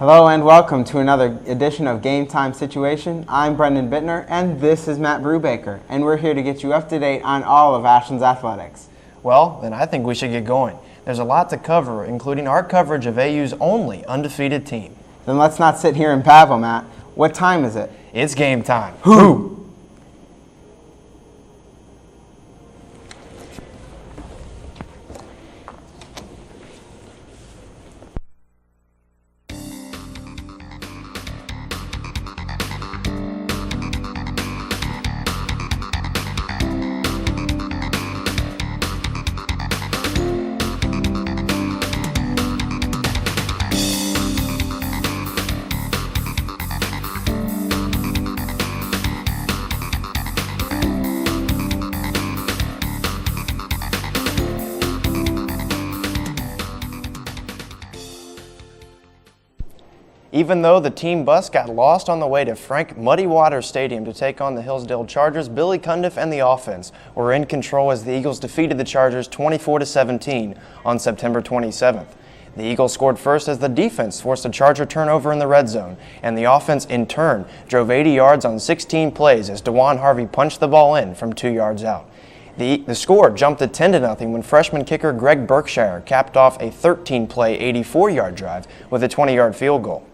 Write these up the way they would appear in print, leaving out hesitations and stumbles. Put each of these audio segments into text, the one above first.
Hello and welcome to another edition of Game Time Situation. I'm Brendan Bittner and this is Matt Brubaker, and we're here to get you up to date on all of Ashland's athletics. Well, then I think we should get going. There's a lot to cover, including our coverage of AU's only undefeated team. Then let's not sit here and babble, Matt. What time is it? It's game time. Who? Even though the team bus got lost on the way to Frank Muddy Waters Stadium to take on the Hillsdale Chargers, Billy Cundiff and the offense were in control as the Eagles defeated the Chargers 24-17 on September 27th. The Eagles scored first as the defense forced a Charger turnover in the red zone, and the offense in turn drove 80 yards on 16 plays as DeJuan Harvey punched the ball in from 2 yards out. The score jumped to 10-0 when freshman kicker Greg Berkshire capped off a 13-play, 84-yard drive with a 20-yard field goal.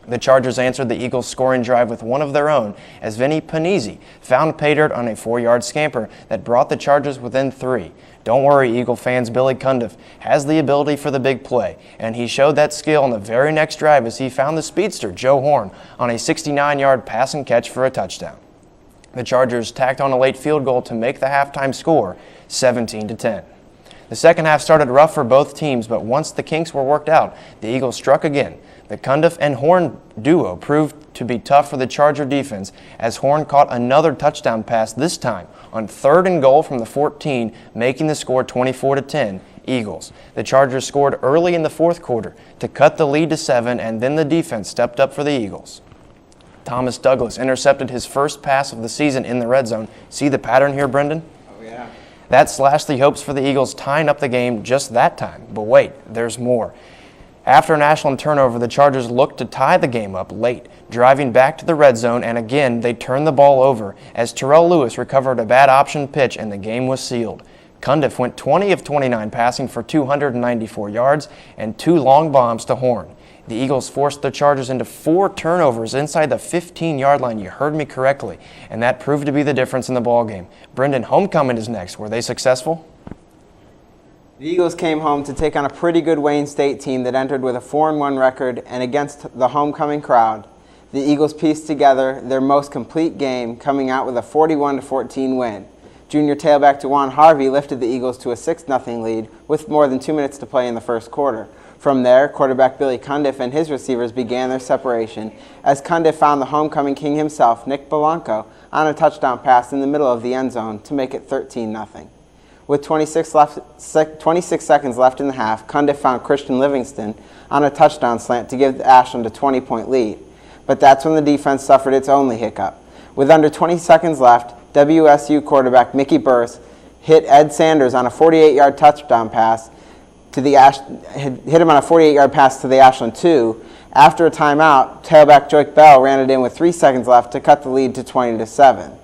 The Chargers answered the Eagles' scoring drive with one of their own as Vinny Panizzi found pay dirt on a 4-yard scamper that brought the Chargers within 3. Don't worry, Eagle fans, Billy Cundiff has the ability for the big play, and he showed that skill on the very next drive as he found the speedster Joe Horn on a 69-yard pass and catch for a touchdown. The Chargers tacked on a late field goal to make the halftime score 17-10. The second half started rough for both teams, but once the kinks were worked out, the Eagles struck again. The Cundiff and Horn duo proved to be tough for the Charger defense as Horn caught another touchdown pass, this time on 3rd and goal from the 14, making the score 24-10 Eagles. The Chargers scored early in the fourth quarter to cut the lead to 7, and then the defense stepped up for the Eagles. Thomas Douglas intercepted his first pass of the season in the red zone. See the pattern here, Brendan? Oh, yeah. That slashed the hopes for the Eagles, tying up the game just that time. But wait, there's more. After an Ashland turnover, the Chargers looked to tie the game up late, driving back to the red zone, and again they turned the ball over as Terrell Lewis recovered a bad option pitch and the game was sealed. Cundiff went 20 of 29 passing for 294 yards and 2 long bombs to Horn. The Eagles forced the Chargers into 4 turnovers inside the 15-yard line. You heard me correctly, and that proved to be the difference in the ballgame. Brendan, homecoming is next. Were they successful? The Eagles came home to take on a pretty good Wayne State team that entered with a 4-1 record, and against the homecoming crowd, the Eagles pieced together their most complete game, coming out with a 41-14 win. Junior tailback DeJuan Harvey lifted the Eagles to a 6-0 lead with more than 2 minutes to play in the first quarter. From there, quarterback Billy Cundiff and his receivers began their separation as Cundiff found the homecoming king himself, Nick Belanco, on a touchdown pass in the middle of the end zone to make it 13-0. With 26 seconds left in the half, Cundiff found Christian Livingston on a touchdown slant to give Ashland a 20-point lead. But that's when the defense suffered its only hiccup. With under 20 seconds left, WSU quarterback Mickey Burse hit Ed Sanders on a 48-yard touchdown pass to the hit him on a 48-yard pass to the Ashland 2. After a timeout, tailback Joik Bell ran it in with 3 seconds left to cut the lead to 20-7.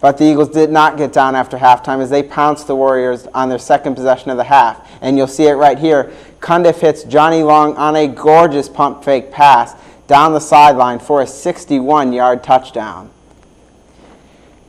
But the Eagles did not get down after halftime as they pounced the Warriors on their second possession of the half. And you'll see it right here. Cundiff hits Johnny Long on a gorgeous pump fake pass down the sideline for a 61-yard touchdown.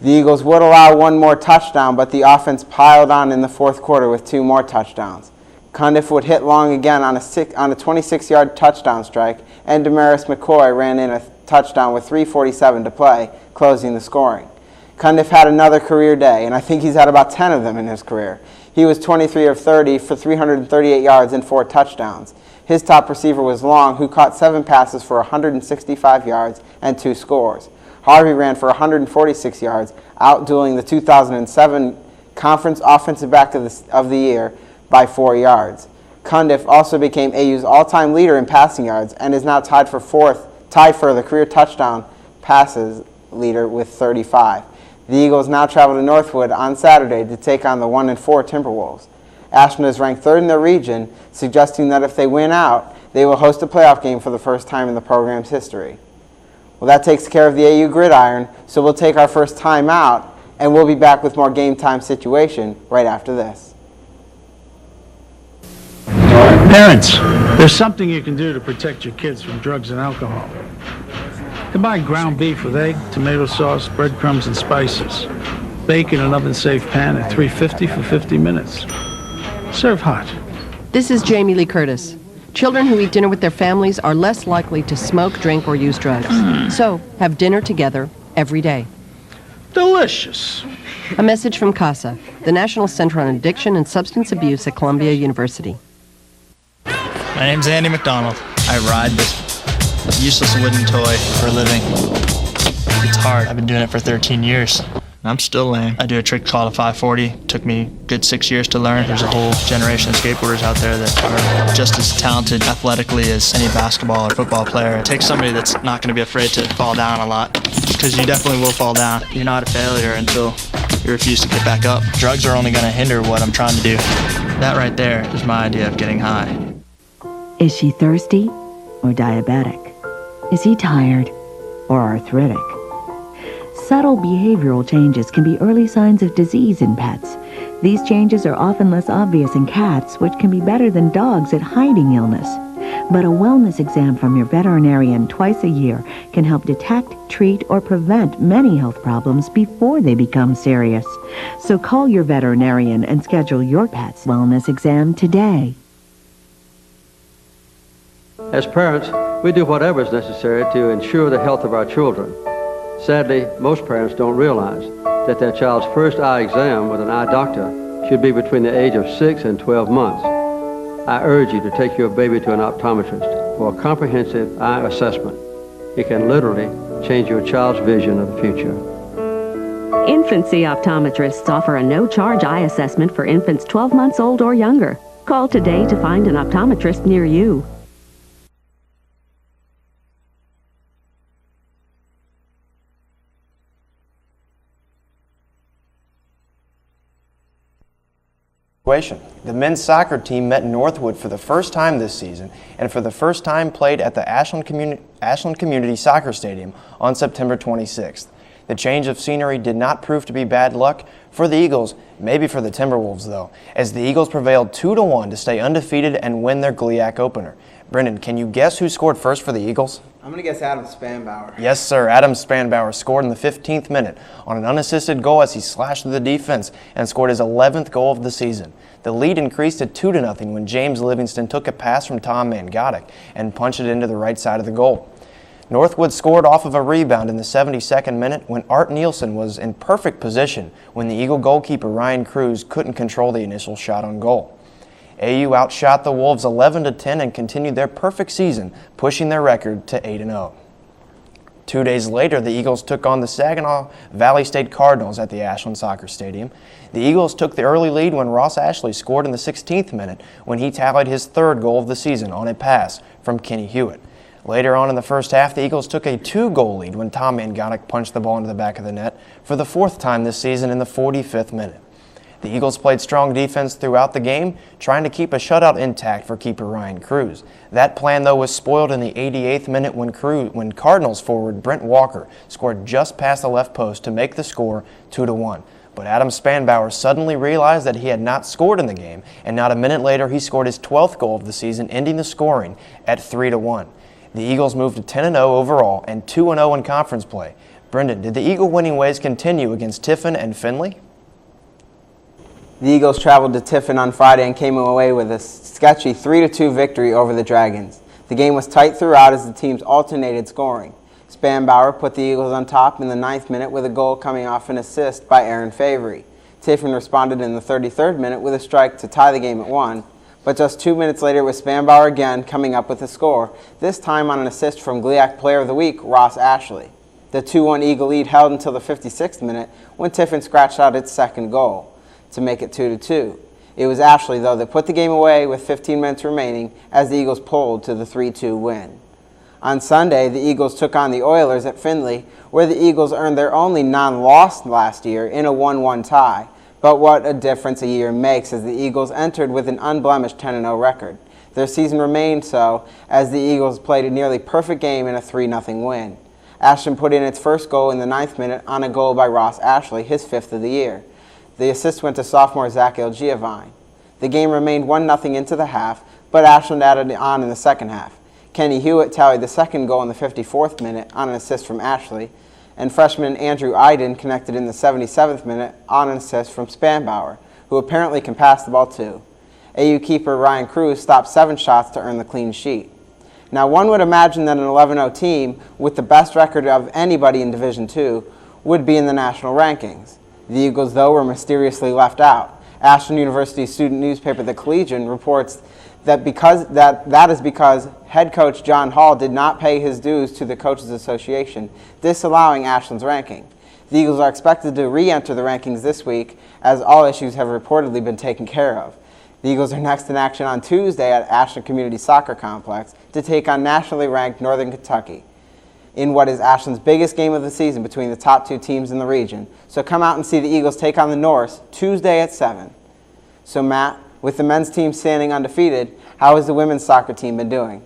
The Eagles would allow one more touchdown, but the offense piled on in the fourth quarter with 2 more touchdowns. Cundiff would hit Long again on a 26-yard touchdown strike, and Damaris McCoy ran in a touchdown with 3:47 to play, closing the scoring. Cundiff had another career day, and I think he's had about 10 of them in his career. He was 23 of 30 for 338 yards and 4 touchdowns. His top receiver was Long, who caught 7 passes for 165 yards and 2 scores. Harvey ran for 146 yards, outdueling the 2007 Conference Offensive Back of the Year by 4 yards. Cundiff also became AU's all-time leader in passing yards and is now tied for the career touchdown passes leader with 35. The Eagles now travel to Northwood on Saturday to take on the 1-4 Timberwolves. Ashland is ranked 3rd in the region, suggesting that if they win out, they will host a playoff game for the first time in the program's history. Well, that takes care of the AU Gridiron, so we'll take our first time out, and we'll be back with more Game Time Situation right after this. Parents, there's something you can do to protect your kids from drugs and alcohol. Combine ground beef with egg, tomato sauce, breadcrumbs, and spices. Bake in an oven-safe pan at 350 for 50 minutes. Serve hot. This is Jamie Lee Curtis. Children who eat dinner with their families are less likely to smoke, drink, or use drugs. So, have dinner together every day. Delicious. A message from CASA, the National Center on Addiction and Substance Abuse at Columbia University. My name's Andy McDonald. I ride this useless wooden toy for a living. It's hard. I've been doing it for 13 years. I'm still lame. I do a trick called a 540. Took me a good 6 years to learn. There's a whole generation of skateboarders out there that are just as talented athletically as any basketball or football player. It takes somebody that's not going to be afraid to fall down a lot, because you definitely will fall down. You're not a failure until you refuse to get back up. Drugs are only going to hinder what I'm trying to do. That right there is my idea of getting high. Is she thirsty or diabetic? Is he tired or arthritic? Subtle behavioral changes can be early signs of disease in pets. These changes are often less obvious in cats, which can be better than dogs at hiding illness. But a wellness exam from your veterinarian twice a year can help detect, treat, or prevent many health problems before they become serious. So call your veterinarian and schedule your pet's wellness exam today. As parents, we do whatever is necessary to ensure the health of our children. Sadly, most parents don't realize that their child's first eye exam with an eye doctor should be between the age of 6 and 12 months. I urge you to take your baby to an optometrist for a comprehensive eye assessment. It can literally change your child's vision of the future. Infancy optometrists offer a no-charge eye assessment for infants 12 months old or younger. Call today to find an optometrist near you. The men's soccer team met Northwood for the first time this season, and for the first time played at the Ashland Community Soccer Stadium on September 26th. The change of scenery did not prove to be bad luck for the Eagles, maybe for the Timberwolves though, as the Eagles prevailed 2-1 to stay undefeated and win their GLIAC opener. Brendan, can you guess who scored first for the Eagles? I'm going to guess Adam Spanbauer. Yes, sir. Adam Spanbauer scored in the 15th minute on an unassisted goal as he slashed through the defense and scored his 11th goal of the season. The lead increased to 2-0 when James Livingston took a pass from Tom Mangotic and punched it into the right side of the goal. Northwood scored off of a rebound in the 72nd minute when Art Nielsen was in perfect position when the Eagle goalkeeper Ryan Cruz couldn't control the initial shot on goal. AU outshot the Wolves 11-10 and continued their perfect season, pushing their record to 8-0. 2 days later, the Eagles took on the Saginaw Valley State Cardinals at the Ashland Soccer Stadium. The Eagles took the early lead when Ross Ashley scored in the 16th minute when he tallied his third goal of the season on a pass from Kenny Hewitt. Later on in the first half, the Eagles took a 2-goal lead when Tom Mangotic punched the ball into the back of the net for the fourth time this season in the 45th minute. The Eagles played strong defense throughout the game, trying to keep a shutout intact for keeper Ryan Cruz. That plan, though, was spoiled in the 88th minute when Cardinals forward Brent Walker scored just past the left post to make the score 2-1. But Adam Spanbauer suddenly realized that he had not scored in the game, and not a minute later he scored his 12th goal of the season, ending the scoring at 3-1. The Eagles moved to 10-0 overall and 2-0 in conference play. Brendan, did the Eagle winning ways continue against Tiffin and Findlay? The Eagles traveled to Tiffin on Friday and came away with a sketchy 3-2 victory over the Dragons. The game was tight throughout as the teams alternated scoring. Spanbauer put the Eagles on top in the 9th minute with a goal coming off an assist by Aaron Favory. Tiffin responded in the 33rd minute with a strike to tie the game at 1, but just 2 minutes later it was Spanbauer again coming up with a score, this time on an assist from GLIAC Player of the Week, Ross Ashley. The 2-1 Eagle lead held until the 56th minute when Tiffin scratched out its second goal to make it 2-2. It was Ashley, though, that put the game away with 15 minutes remaining as the Eagles pulled to the 3-2 win. On Sunday, the Eagles took on the Oilers at Findlay, where the Eagles earned their only non-loss last year in a 1-1 tie. But what a difference a year makes, as the Eagles entered with an unblemished 10-0 record. Their season remained so as the Eagles played a nearly perfect game in a 3-0 win. Ashland put in its first goal in the 9th minute on a goal by Ross Ashley, his 5th of the year. The assist went to sophomore Zach Giovanni. The game remained 1-0 into the half, but Ashland added on in the second half. Kenny Hewitt tallied the second goal in the 54th minute on an assist from Ashley, and freshman Andrew Iden connected in the 77th minute on an assist from Spanbauer, who apparently can pass the ball too. AU keeper Ryan Cruz stopped 7 shots to earn the clean sheet. Now, one would imagine that an 11-0 team with the best record of anybody in Division II would be in the national rankings. The Eagles, though, were mysteriously left out. Ashland University's student newspaper, The Collegian, reports that that is because head coach John Hall did not pay his dues to the Coaches Association, disallowing Ashland's ranking. The Eagles are expected to re-enter the rankings this week, as all issues have reportedly been taken care of. The Eagles are next in action on Tuesday at Ashland Community Soccer Complex to take on nationally ranked Northern Kentucky in what is Ashland's biggest game of the season between the top 2 teams in the region. So come out and see the Eagles take on the Norse Tuesday at 7. So Matt, with the men's team standing undefeated, how has the women's soccer team been doing?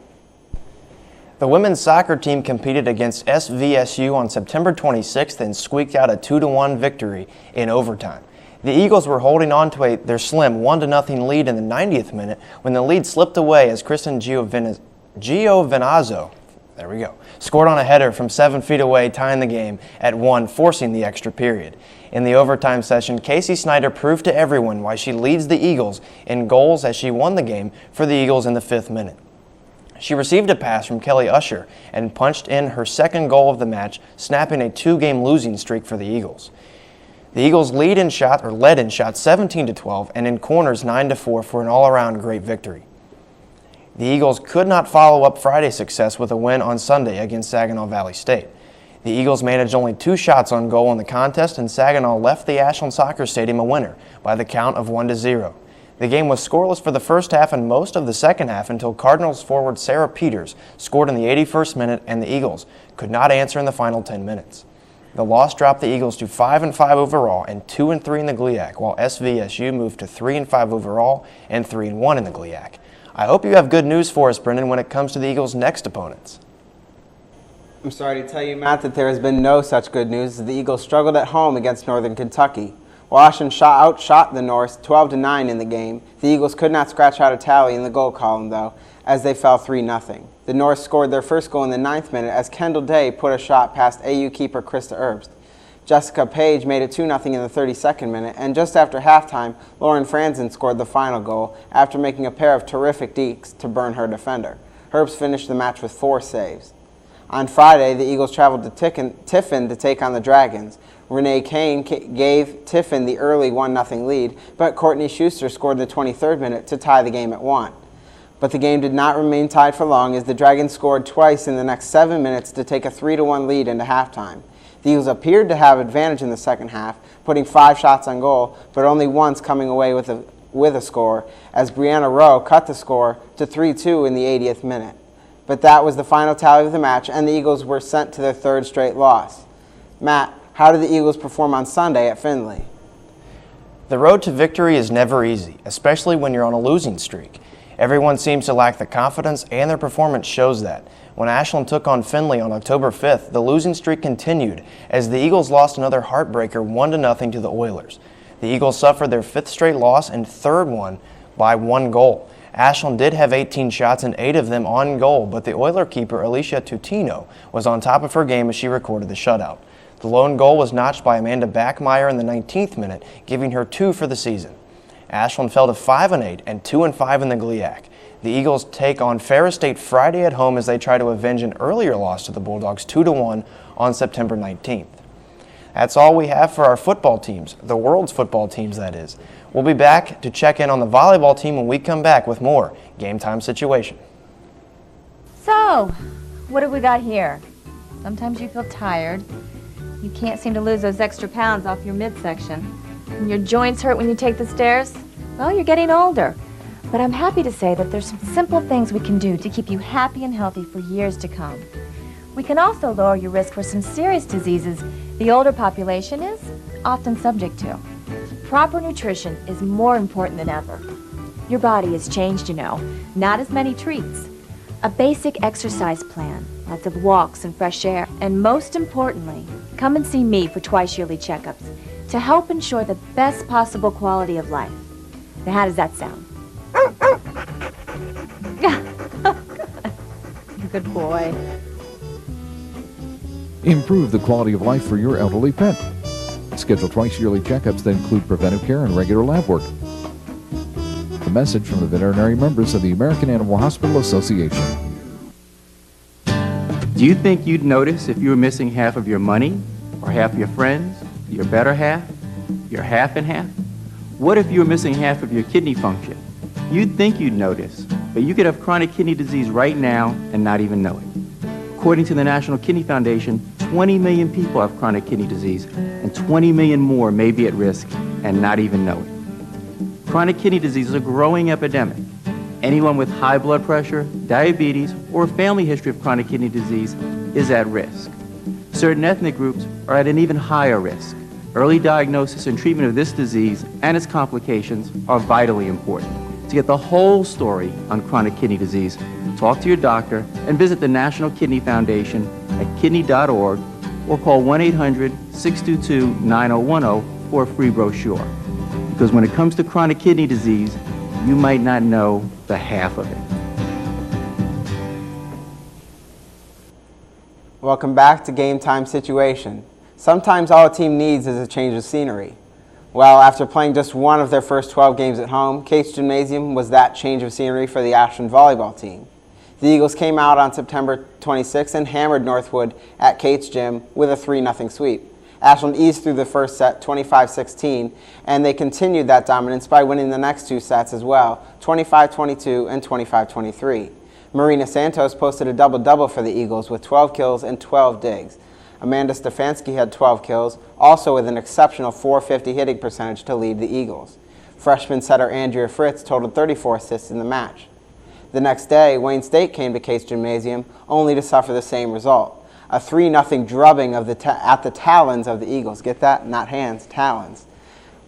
The women's soccer team competed against SVSU on September 26th and squeaked out a 2-1 victory in overtime. The Eagles were holding on to their slim 1-0 lead in the 90th minute when the lead slipped away as Kristen Giovinazzo scored on a header from 7 feet away, tying the game at 1, forcing the extra period. In the overtime session, Casey Snyder proved to everyone why she leads the Eagles in goals as she won the game for the Eagles in the 5th minute. She received a pass from Kelly Usher and punched in her second goal of the match, snapping a 2-game losing streak for the Eagles. The Eagles led in shots 17-12 and in corners 9-4 for an all-around great victory. The Eagles could not follow up Friday's success with a win on Sunday against Saginaw Valley State. The Eagles managed only 2 shots on goal in the contest, and Saginaw left the Ashland Soccer Stadium a winner by the count of 1-0. The game was scoreless for the first half and most of the second half until Cardinals forward Sarah Peters scored in the 81st minute, and the Eagles could not answer in the final 10 minutes. The loss dropped the Eagles to 5-5 overall and 2-3 in the GLIAC, while SVSU moved to 3-5 overall and 3-1 in the GLIAC. I hope you have good news for us, Brendan, when it comes to the Eagles' next opponents. I'm sorry to tell you, Matt, that there has been no such good news as the Eagles struggled at home against Northern Kentucky. While Ashland outshot the Norse 12-9 in the game, the Eagles could not scratch out a tally in the goal column, though, as they fell 3-0. The Norse scored their first goal in the 9th minute as Kendall Day put a shot past AU keeper Krista Erbst. Jessica Page made it 2-0 in the 32nd minute, and just after halftime, Lauren Franzen scored the final goal after making a pair of terrific dekes to burn her defender. Herbst finished the match with 4 saves. On Friday, the Eagles traveled to Tiffin to take on the Dragons. Renee Kane gave Tiffin the early 1-0 lead, but Courtney Schuster scored in the 23rd minute to tie the game at 1. But the game did not remain tied for long as the Dragons scored twice in the next 7 minutes to take a 3-1 lead into halftime. The Eagles appeared to have advantage in the second half, putting 5 shots on goal, but only once coming away with a score, as Brianna Rowe cut the score to 3-2 in the 80th minute. But that was the final tally of the match, and the Eagles were sent to their 3rd straight loss. Matt, how did the Eagles perform on Sunday at Findlay? The road to victory is never easy, especially when you're on a losing streak. Everyone seems to lack the confidence, and their performance shows that. When Ashland took on Findlay on October 5th, the losing streak continued as the Eagles lost another heartbreaker 1-0 to the Oilers. The Eagles suffered their 5th straight loss and 3rd one by 1 goal. Ashland did have 18 shots and 8 of them on goal, but the Oiler keeper Alicia Tutino was on top of her game as she recorded the shutout. The lone goal was notched by Amanda Backmeyer in the 19th minute, giving her 2 for the season. Ashland fell to 5-8 and 2-5 in the GLIAC. The Eagles take on Ferris State Friday at home as they try to avenge an earlier loss to the Bulldogs 2-1 on September 19th. That's all we have for our football teams, the world's football teams, that is. We'll be back to check in on the volleyball team when we come back with more Game Time Situation. So, what have we got here? Sometimes you feel tired. You can't seem to lose those extra pounds off your midsection. And your joints hurt when you take the stairs? Well, you're getting older. But I'm happy to say that there's some simple things we can do to keep you happy and healthy for years to come. We can also lower your risk for some serious diseases the older population is often subject to. proper nutrition is more important than ever. Your body has changed, you know. Not as many treats. A basic exercise plan, lots of walks and fresh air, and most importantly, come and see me for twice yearly checkups to help ensure the best possible quality of life. Now, how does that sound? Good boy. Improve the quality of life for your elderly pet. Schedule twice yearly checkups that include preventive care and regular lab work. A message from the veterinary members of the American Animal Hospital Association. Do you think you'd notice if you were missing half of your money, or half your friends, your better half, your half and half? What if you were missing half of your kidney function? You'd think you'd notice, but you could have chronic kidney disease right now and not even know it. According to the National Kidney Foundation, 20 million people have chronic kidney disease, and 20 million more may be at risk and not even know it. Chronic kidney disease is a growing epidemic. Anyone with high blood pressure, diabetes, or a family history of chronic kidney disease is at risk. Certain ethnic groups are at an even higher risk. Early diagnosis and treatment of this disease and its complications are vitally important. To get the whole story on chronic kidney disease, talk to your doctor and visit the National Kidney Foundation at kidney.org or call 1-800-622-9010 for a free brochure. Because when it comes to chronic kidney disease, you might not know the half of it. Welcome back to Game Time Situation. Sometimes all a team needs is a change of scenery. Well, after playing just one of their first 12 games at home, Cates Gymnasium was that change of scenery for the Ashland volleyball team. The Eagles came out on September 26 and hammered Northwood at Cates Gym with a 3-0 sweep. Ashland eased through the first set 25-16, and they continued that dominance by winning the next two sets as well, 25-22 and 25-23. Marina Santos posted a double-double for the Eagles with 12 kills and 12 digs. Amanda Stefanski had 12 kills, also with an exceptional .450 hitting percentage to lead the Eagles. Freshman setter Andrea Fritz totaled 34 assists in the match. The next day, Wayne State came to Cates Gymnasium only to suffer the same result. A 3-0 drubbing of at the talons of the Eagles. Get that? Not hands, talons.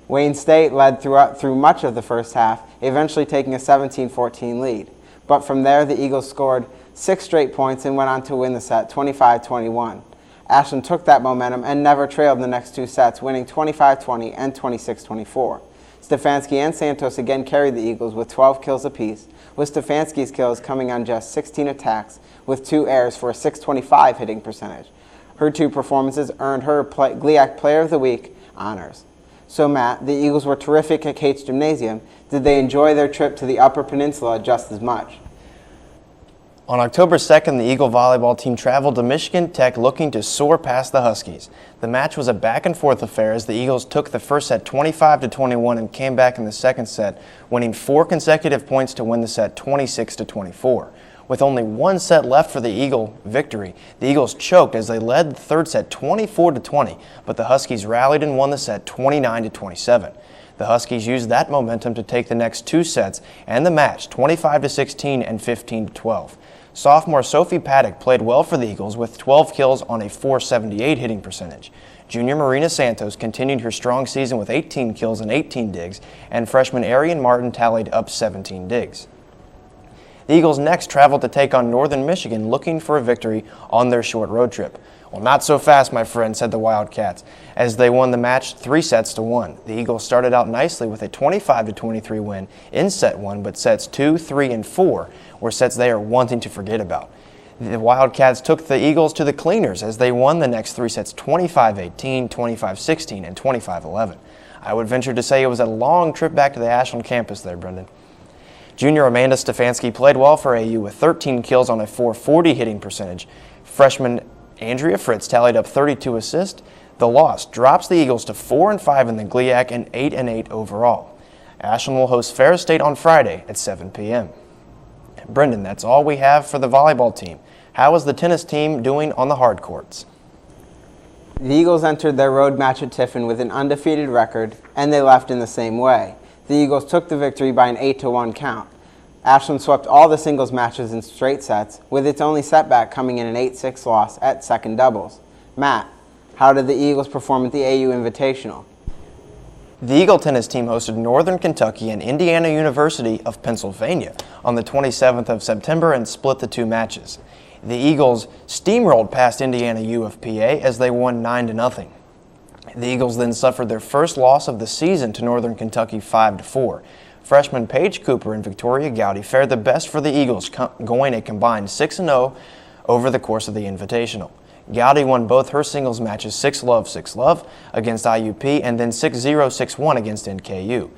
Wayne State led through much of the first half, eventually taking a 17-14 lead. But from there, the Eagles scored 6 straight points and went on to win the set 25-21. Ashland took that momentum and never trailed in the next two sets, winning 25-20 and 26-24. Stefanski and Santos again carried the Eagles with 12 kills apiece, with Stefanski's kills coming on just 16 attacks with 2 errors for a .625 hitting percentage. Her 2 performances earned her GLIAC Player of the Week honors. So Matt, the Eagles were terrific at Cates Gymnasium. Did they enjoy their trip to the Upper Peninsula just as much? On October 2nd, the Eagle volleyball team traveled to Michigan Tech looking to soar past the Huskies. The match was a back-and-forth affair as the Eagles took the first set 25-21 and came back in the second set, winning 4 consecutive points to win the set 26-24. With only 1 set left for the Eagle victory, the Eagles choked as they led the third set 24-20, but the Huskies rallied and won the set 29-27. The Huskies used that momentum to take the next 2 sets and the match 25-16 and 15-12. Sophomore Sophie Paddock played well for the Eagles with 12 kills on a .478 hitting percentage. Junior Marina Santos continued her strong season with 18 kills and 18 digs, and freshman Arian Martin tallied up 17 digs. The Eagles next traveled to take on Northern Michigan, looking for a victory on their short road trip. Well, not so fast, my friend, said the Wildcats, as they won the match 3-1. The Eagles started out nicely with a 25-23 win in set 1, but sets 2, 3, and 4 were sets they are wanting to forget about. The Wildcats took the Eagles to the cleaners as they won the next 3 sets 25-18, 25-16, and 25-11. I would venture to say it was a long trip back to the Ashland campus there, Brendan. Junior Amanda Stefanski played well for AU with 13 kills on a .440 hitting percentage. Freshman Andrea Fritz tallied up 32 assists. The loss drops the Eagles to 4-5 in the GLIAC and 8-8 overall. Ashland will host Ferris State on Friday at 7 p.m. Brendan, that's all we have for the volleyball team. How is the tennis team doing on the hard courts? The Eagles entered their road match at Tiffin with an undefeated record, and they left in the same way. The Eagles took the victory by an 8-1 count. Ashland swept all the singles matches in straight sets, with its only setback coming in an 8-6 loss at second doubles. Matt, how did the Eagles perform at the AU Invitational? The Eagle tennis team hosted Northern Kentucky and Indiana University of Pennsylvania on the 27th of September and split the two matches. The Eagles steamrolled past Indiana U of PA as they won 9-0. The Eagles then suffered their first loss of the season to Northern Kentucky 5-4. Freshman Paige Cooper and Victoria Gowdy fared the best for the Eagles, going a combined 6-0 over the course of the Invitational. Gowdy won both her singles matches 6-love, 6-love against IUP and then 6-0, 6-1 against NKU.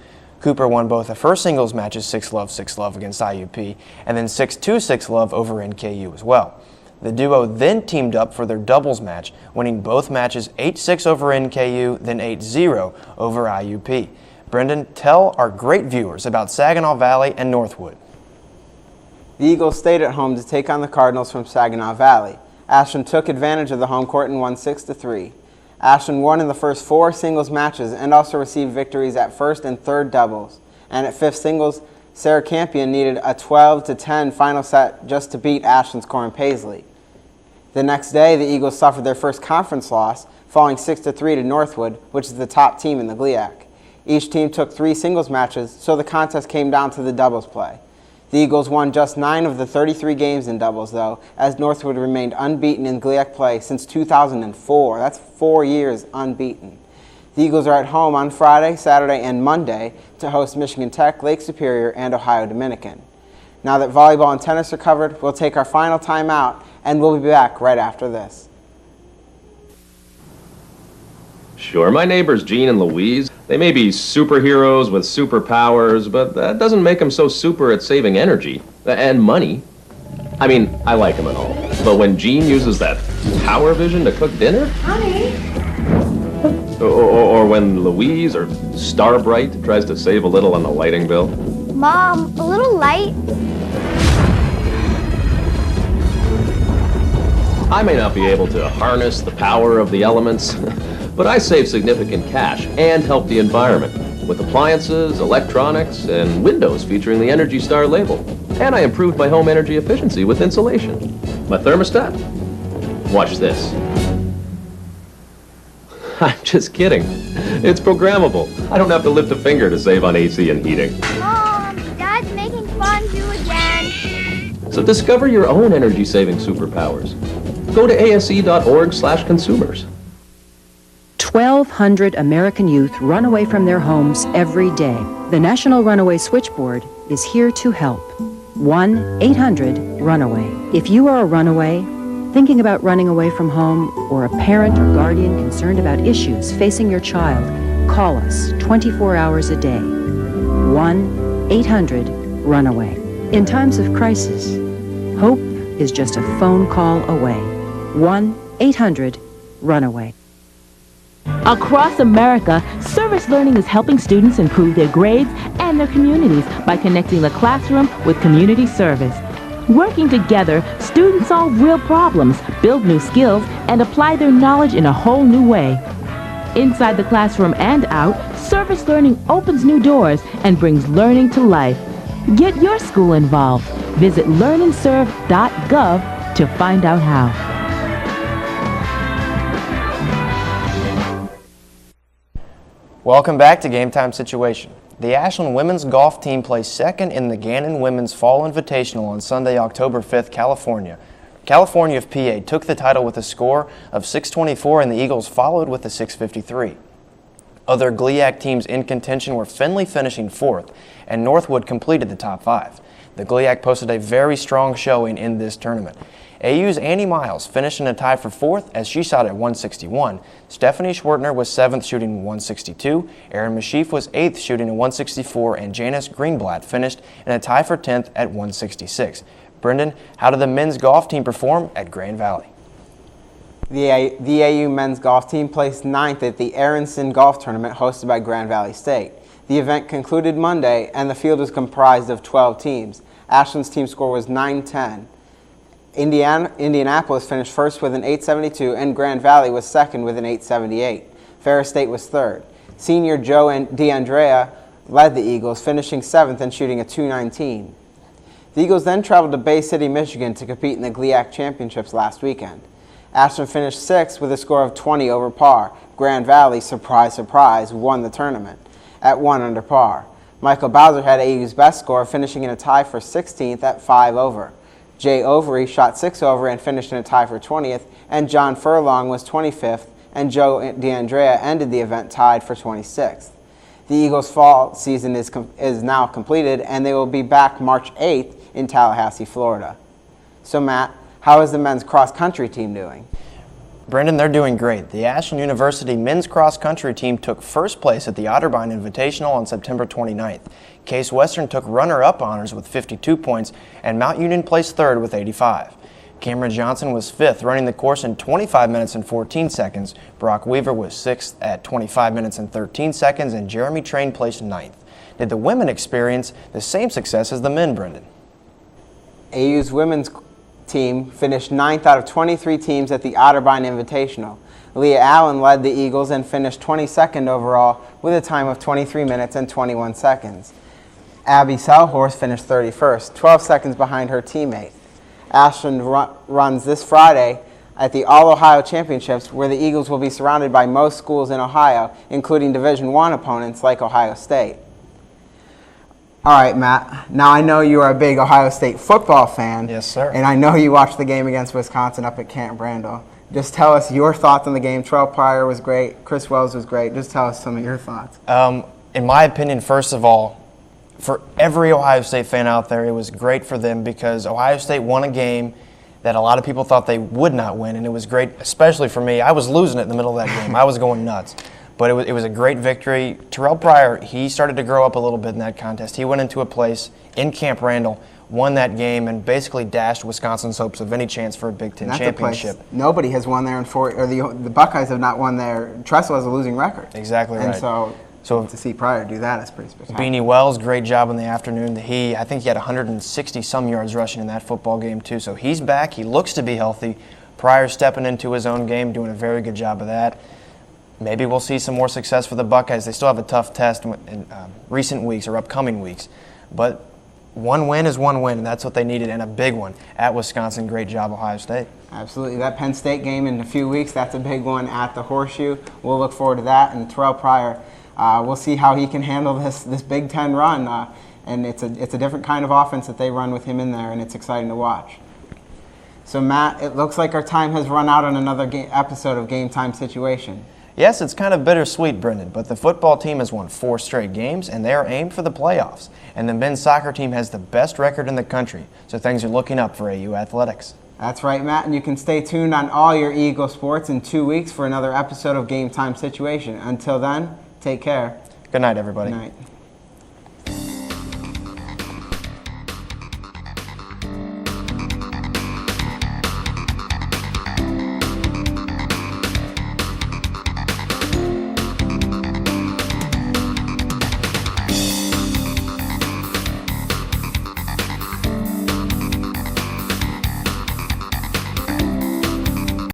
Cooper won both of her singles matches 6-love, 6-love against IUP and then 6-2, 6-love over NKU as well. The duo then teamed up for their doubles match, winning both matches 8-6 over NKU, then 8-0 over IUP. Brendan, tell our great viewers about Saginaw Valley and Northwood. The Eagles stayed at home to take on the Cardinals from Saginaw Valley. Ashland took advantage of the home court and won 6-3. Ashland won in the first 4 singles matches and also received victories at first and third doubles. And at fifth singles, Sarah Campion needed a 12-10 final set just to beat Ashland's Corin Paisley. The next day, the Eagles suffered their first conference loss, falling 6-3 to Northwood, which is the top team in the GLIAC. Each team took 3 singles matches, so the contest came down to the doubles play. The Eagles won just 9 of the 33 games in doubles, though, as Northwood remained unbeaten in GLIAC play since 2004. That's 4 years unbeaten. The Eagles are at home on Friday, Saturday, and Monday to host Michigan Tech, Lake Superior, and Ohio Dominican. Now that volleyball and tennis are covered, we'll take our final timeout, and we'll be back right after this. Sure, my neighbors Jean and Louise, they may be superheroes with superpowers, but that doesn't make them so super at saving energy and money. I mean, I like them and all, but when Jean uses that power vision to cook dinner? Honey? Or when Louise or Starbright tries to save a little on the lighting bill? Mom, a little light? I may not be able to harness the power of the elements, but I save significant cash and help the environment with appliances, electronics, and windows featuring the Energy Star label. And I improved my home energy efficiency with insulation. My thermostat? Watch this. I'm just kidding. It's programmable. I don't have to lift a finger to save on AC and heating. Mom, Dad's making fun too again. So discover your own energy-saving superpowers. Go to ase.org/consumers. 1,200 American youth run away from their homes every day. The National Runaway Switchboard is here to help. 1-800-RUNAWAY. If you are a runaway, thinking about running away from home, or a parent or guardian concerned about issues facing your child, call us 24 hours a day. 1-800-RUNAWAY. In times of crisis, hope is just a phone call away. 1-800-RUNAWAY. Across America, service learning is helping students improve their grades and their communities by connecting the classroom with community service. Working together, students solve real problems, build new skills, and apply their knowledge in a whole new way. Inside the classroom and out, service learning opens new doors and brings learning to life. Get your school involved. Visit learnandserve.gov to find out how. Welcome back to Gametime Situation. The Ashland women's golf team placed second in the Gannon Women's Fall Invitational on Sunday, October 5th, California. California of PA took the title with a score of 624 and the Eagles followed with a 653. Other GLIAC teams in contention were Findlay finishing fourth and Northwood completed the top 5. The GLIAC posted a very strong showing in this tournament. AU's Annie Miles finished in a tie for fourth as she shot at 161. Stephanie Schwertner was 7th shooting 162. Erin Mashief was 8th shooting at 164 and Janice Greenblatt finished in a tie for 10th at 166. Brendan, how did the men's golf team perform at Grand Valley? The AU men's golf team placed 9th at the Aronson Golf Tournament hosted by Grand Valley State. The event concluded Monday and the field was comprised of 12 teams. Ashland's team score was 910. Indianapolis finished first with an 872 and Grand Valley was second with an 878. Ferris State was third. Senior Joe DeAndrea led the Eagles, finishing 7th and shooting a 219. The Eagles then traveled to Bay City, Michigan to compete in the GLIAC Championships last weekend. Ashland finished 6th with a score of 20 over par. Grand Valley, surprise, surprise, won the tournament. at 1 under par. Michael Bowser had AU's best score, finishing in a tie for 16th at 5 over. Jay Overy shot 6 over and finished in a tie for 20th, and John Furlong was 25th, and Joe DeAndrea ended the event tied for 26th. The Eagles' fall season is now completed, and they will be back March 8th in Tallahassee, Florida. So Matt, how is the men's cross-country team doing? Brendan, they're doing great. The Ashland University men's cross-country team took first place at the Otterbein Invitational on September 29th. Case Western took runner-up honors with 52 points, and Mount Union placed third with 85. Cameron Johnson was fifth, running the course in 25 minutes and 14 seconds. Brock Weaver was sixth at 25 minutes and 13 seconds, and Jeremy Train placed ninth. Did the women experience the same success as the men, Brendan? AU's women's team finished 9th out of 23 teams at the Otterbein Invitational. Leah Allen led the Eagles and finished 22nd overall with a time of 23 minutes and 21 seconds. Abby Selhorst finished 31st, 12 seconds behind her teammate. Ashland runs this Friday at the All-Ohio Championships, where the Eagles will be surrounded by most schools in Ohio, including Division I opponents like Ohio State. All right, Matt. Now I know you are a big Ohio State football fan. Yes, sir. And I know you watched the game against Wisconsin up at Camp Randall. Just tell us your thoughts on the game. Terrell Pryor was great. Chris Wells was great. Just tell us some of your thoughts. In my opinion, first of all, for every Ohio State fan out there, it was great for them because Ohio State won a game that a lot of people thought they would not win, and it was great, especially for me. I was losing it in the middle of that game. I was going nuts. But it was a great victory. Terrell Pryor, he started to grow up a little bit in that contest. He went into a place in Camp Randall, won that game, and basically dashed Wisconsin's hopes of any chance for a Big Ten championship. Nobody has won there in the Buckeyes have not won there. Tressel has a losing record. Exactly right. And so to see Pryor do that is pretty spectacular. Beanie Wells, great job in the afternoon. I think he had 160-some yards rushing in that football game too. So he's back. He looks to be healthy. Pryor stepping into his own game, doing a very good job of that. Maybe we'll see some more success for the Buckeyes. They still have a tough test in recent weeks or upcoming weeks. But one win is one win, and that's what they needed, and a big one at Wisconsin. Great job, Ohio State. Absolutely. That Penn State game in a few weeks, that's a big one at the Horseshoe. We'll look forward to that. And Terrell Pryor, we'll see how he can handle this Big Ten run. And it's a different kind of offense that they run with him in there, and it's exciting to watch. So, Matt, it looks like our time has run out on another episode of Game Time Situation. Yes, it's kind of bittersweet, Brendan, but the football team has won 4 straight games, and they are aimed for the playoffs. And the men's soccer team has the best record in the country, so things are looking up for AU athletics. That's right, Matt, and you can stay tuned on all your Eagle sports in 2 weeks for another episode of Game Time Situation. Until then, take care. Good night, everybody. Good night.